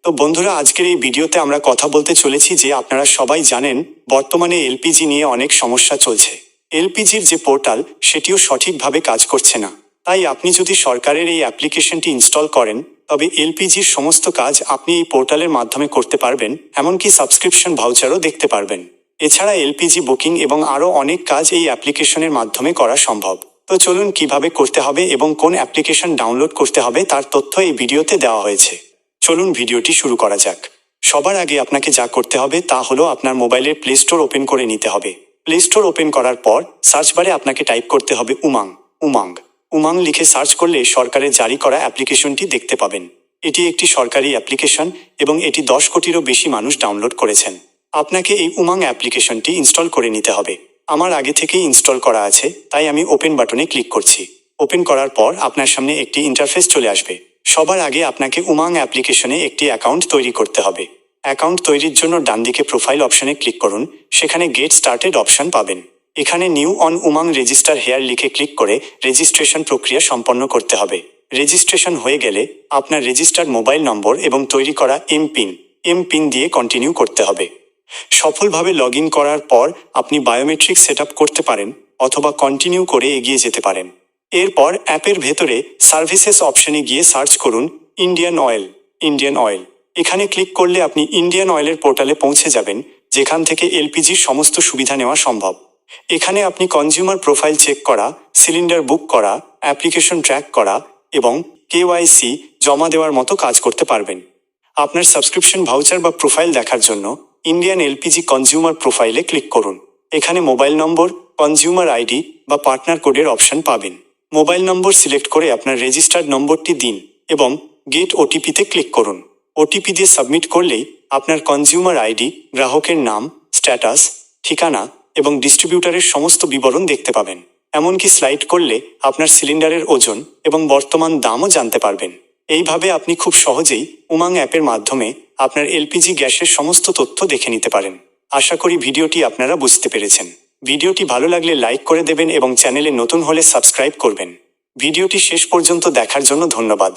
তো বন্ধুরা, আজকের এই ভিডিওতে আমরা কথা বলতে চলেছি যে আপনারা সবাই জানেন বর্তমানে এলপিজি নিয়ে অনেক সমস্যা চলছে। এলপিজির যে পোর্টাল সেটিও সঠিকভাবে কাজ করছে না। তাই আপনি যদি সরকারের এই অ্যাপ্লিকেশনটি ইনস্টল করেন তবে এলপিজির সমস্ত কাজ আপনি এই পোর্টালের মাধ্যমে করতে পারবেন, এমনকি সাবস্ক্রিপশন ভাউচারও দেখতে পারবেন। এছাড়া এলপিজি বুকিং এবং আরও অনেক কাজ এই অ্যাপ্লিকেশনের মাধ্যমে করা সম্ভব। তো চলুন কিভাবে করতে হবে এবং কোন অ্যাপ্লিকেশন ডাউনলোড করতে হবে তার তথ্য এই ভিডিওতে দেওয়া হয়েছে। চলুন ভিডিওটি শুরু করা যাক। সবার আগে আপনাকে যা করতে হবে তা হলো আপনার মোবাইলের প্লে স্টোর ওপেন করে নিতে হবে। প্লে স্টোর ওপেন করার পর সার্চ বারে আপনাকে টাইপ করতে হবে উমাং। উমাং লিখে সার্চ করলে সরকারের জারি করা অ্যাপ্লিকেশনটি দেখতে পাবেন। এটি একটি সরকারি অ্যাপ্লিকেশন এবং এটি 10 কোটিরও বেশি মানুষ ডাউনলোড করেছেন। আপনাকে এই উমাং অ্যাপ্লিকেশনটি ইনস্টল করে নিতে হবে। আমার আগে থেকেই ইনস্টল করা আছে, তাই আমি ওপেন বাটনে ক্লিক করছি। ওপেন করার পর আপনার সামনে একটি ইন্টারফেস চলে আসবে। সবার আগে আপনাকে উমাং অ্যাপ্লিকেশনে একটি অ্যাকাউন্ট তৈরি করতে হবে। অ্যাকাউন্ট তৈরির জন্য ডানদিকে প্রোফাইল অপশনে ক্লিক করুন। সেখানে গেট স্টার্টেড অপশন পাবেন। এখানে new on UMANG register here লিখে ক্লিক করে রেজিস্ট্রেশন প্রক্রিয়া সম্পন্ন করতে হবে। রেজিস্ট্রেশন হয়ে গেলে আপনার রেজিস্টার্ড মোবাইল নম্বর এবং তৈরি করা এমপিন দিয়ে কন্টিনিউ করতে হবে। সফলভাবে লগ ইন করার পর আপনি বায়োমেট্রিক সেট করতে পারেন অথবা কন্টিনিউ করে এগিয়ে যেতে পারেন। এরপর অ্যাপের ভেতরে সার্ভিসেস অপশনে গিয়ে সার্চ করুন ইন্ডিয়ান অয়েল। এখানে ক্লিক করলে আপনি ইন্ডিয়ান অয়েলের পোর্টালে পৌঁছে যাবেন, যেখান থেকে এলপিজির সমস্ত সুবিধা নেওয়া সম্ভব। এখানে আপনি কনজিউমার প্রোফাইল চেক করা, সিলিন্ডার বুক করা, অ্যাপ্লিকেশন ট্র্যাক করা এবং কেওয়াইসি জমা দেওয়ার মতো কাজ করতে পারবেন। আপনার সাবস্ক্রিপশন ভাউচার বা প্রোফাইল দেখার জন্য ইন্ডিয়ান এলপিজি কনজিউমার প্রোফাইলে ক্লিক করুন। এখানে মোবাইল নম্বর, কনজিউমার আইডি বা পার্টনার কোডের অপশন পাবেন। মোবাইল নম্বর সিলেক্ট করে আপনার রেজিস্টার্ড নম্বরটি দিন এবং গেট ওটিপিতে ক্লিক করুন। ওটিপি দিয়ে সাবমিট করলেই আপনার কনজিউমার আইডি, গ্রাহকের নাম, স্ট্যাটাস, ঠিকানা এবং ডিস্ট্রিবিউটারের সমস্ত বিবরণ দেখতে পাবেন। এমনকি স্লাইড করলে আপনার সিলিন্ডারের ওজন এবং বর্তমান দামও জানতে পারবেন। এইভাবে আপনি খুব সহজেই উমাং অ্যাপের মাধ্যমে আপনার এলপিজি গ্যাসের সমস্ত তথ্য দেখে নিতে পারেন। আশা করি ভিডিওটি আপনারা বুঝতে পেরেছেন। ভিডিওটি ভালো লাগলে লাইক করে দেবেন এবং চ্যানেলে নতুন হলে সাবস্ক্রাইব করবেন। ভিডিওটি শেষ পর্যন্ত দেখার জন্য ধন্যবাদ।